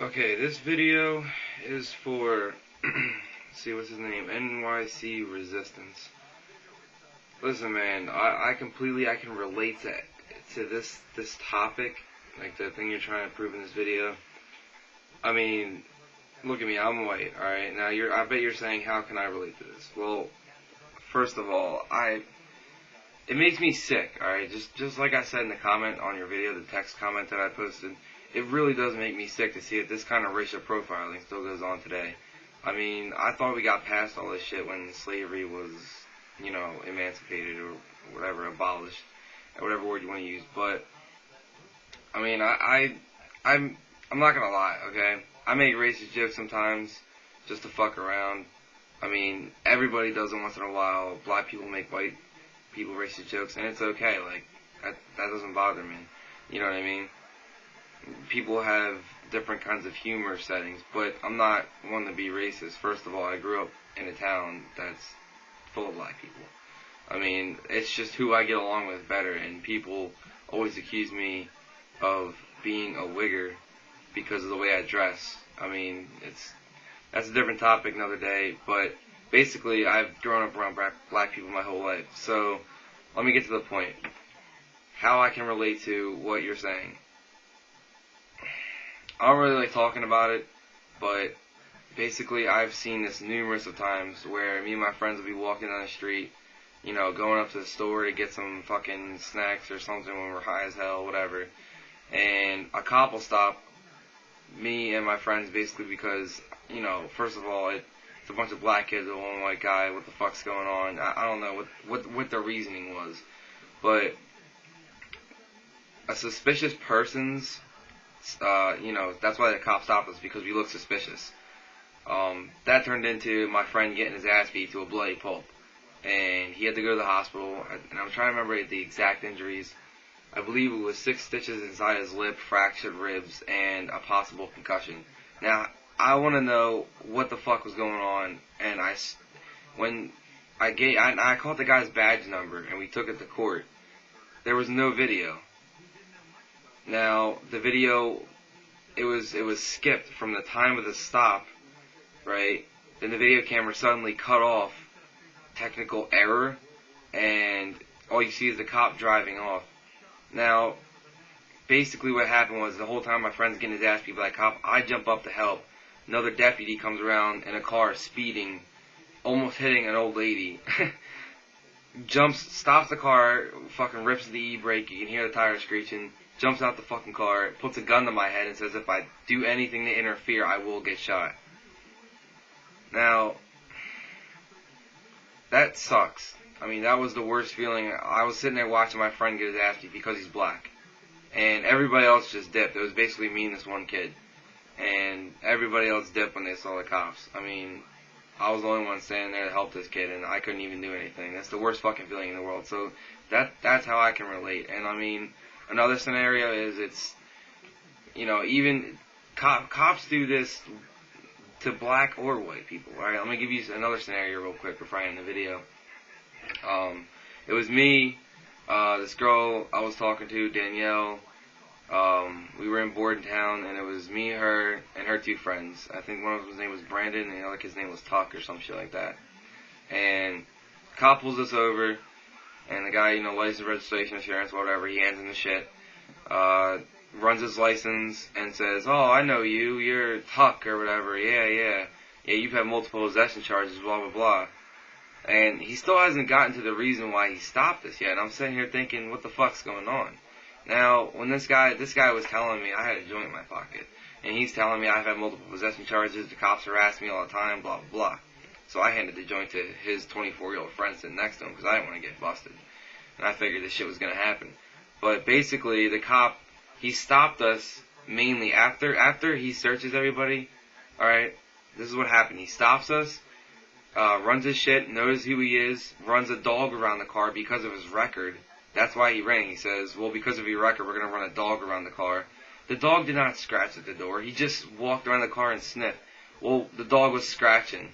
Okay, this video is for, see what's his name, NYC Resistance. Listen, man, I can relate to this topic, like the thing you're trying to prove in this video. I mean, look at me, I'm white, alright? Now, I bet you're saying, how can I relate to this? Well, first of all, it makes me sick, alright? Just like I said in the comment on your video, the text comment that I posted, it really does make me sick to see that this kind of racial profiling still goes on today. I mean, I thought we got past all this shit when slavery was, emancipated or whatever, abolished, or whatever word you want to use. But I mean, I'm not gonna lie, okay? I make racist jokes sometimes just to fuck around. I mean, everybody does it once in a while. Black people make white people racist jokes, and it's okay. Like that doesn't bother me. You know what I mean? People have different kinds of humor settings, but I'm not one to be racist. First of all, I grew up in a town that's full of black people. I mean, it's just who I get along with better, and people always accuse me of being a wigger because of the way I dress. I mean, that's a different topic another day, but basically I've grown up around black people my whole life. So let me get to the point. How I can relate to what you're saying. I don't really like talking about it, but basically I've seen this numerous of times where me and my friends will be walking down the street, going up to the store to get some fucking snacks or something when we're high as hell, whatever, and a cop will stop me and my friends basically because, first of all, it's a bunch of black kids with one white guy, what the fuck's going on? I don't know what the reasoning was, but a suspicious person's that's why the cop stopped us, because we looked suspicious. That turned into my friend getting his ass beat to a bloody pulp. And he had to go to the hospital, and I'm trying to remember the exact injuries. I believe it was 6 stitches inside his lip, fractured ribs, and a possible concussion. Now, I want to know what the fuck was going on, and I called the guy's badge number, and we took it to court. There was no video. Now, the video, it was skipped from the time of the stop, right? Then the video camera suddenly cut off, technical error, and all you see is the cop driving off. Now, basically what happened was the whole time my friend's getting his ass beat by that cop, I jump up to help. Another deputy comes around in a car speeding, almost hitting an old lady. Stops the car, fucking rips the e-brake, you can hear the tires screeching. Jumps out the fucking car, puts a gun to my head, and says if I do anything to interfere, I will get shot. Now, that sucks. I mean, that was the worst feeling. I was sitting there watching my friend get his ass beat because he's black. And everybody else just dipped. It was basically me and this one kid. And everybody else dipped when they saw the cops. I mean, I was the only one standing there to help this kid, and I couldn't even do anything. That's the worst fucking feeling in the world. So that's how I can relate. And I mean, another scenario is even cops do this to black or white people. Alright, let me give you another scenario real quick before I end the video. It was me, this girl I was talking to, Danielle. We were in Bordentown, and it was me, her, and her 2 friends. I think one of them's name was Brandon, and the other kid's name was Tuck or some shit like that. And cop pulls us over. And the guy, license, registration, insurance, whatever, he hands him the shit, runs his license, and says, oh, I know you, you're Tuck, or whatever, yeah, you've had multiple possession charges, blah, blah, blah. And he still hasn't gotten to the reason why he stopped us yet, and I'm sitting here thinking, what the fuck's going on? Now, when this guy was telling me I had a joint in my pocket, and he's telling me I've had multiple possession charges, the cops harass me all the time, blah, blah, blah. So I handed the joint to his 24-year-old friend sitting next to him because I didn't want to get busted. And I figured this shit was going to happen. But basically, the cop, he stopped us mainly after he searches everybody. Alright, this is what happened. He stops us, runs his shit, knows who he is, runs a dog around the car because of his record. That's why he rang. He says, well, because of your record, we're going to run a dog around the car. The dog did not scratch at the door. He just walked around the car and sniffed. Well, the dog was scratching.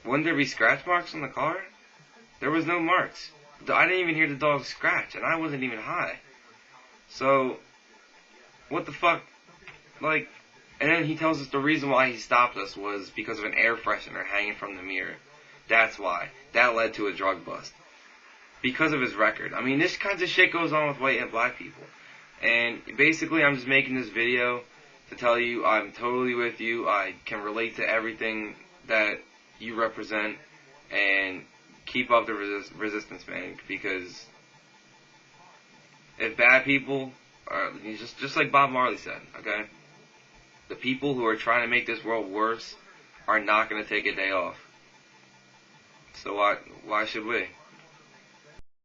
Wouldn't there be scratch marks on the car? There was no marks. I didn't even hear the dog scratch, and I wasn't even high. So, what the fuck? Like, and then he tells us the reason why he stopped us was because of an air freshener hanging from the mirror. That's why. That led to a drug bust. Because of his record. I mean, this kinds of shit goes on with white and black people. And basically, I'm just making this video to tell you I'm totally with you. I can relate to everything that you represent. And keep up the resistance, man. Because if bad people are, just like Bob Marley said, okay? The people who are trying to make this world worse are not going to take a day off. So why should we?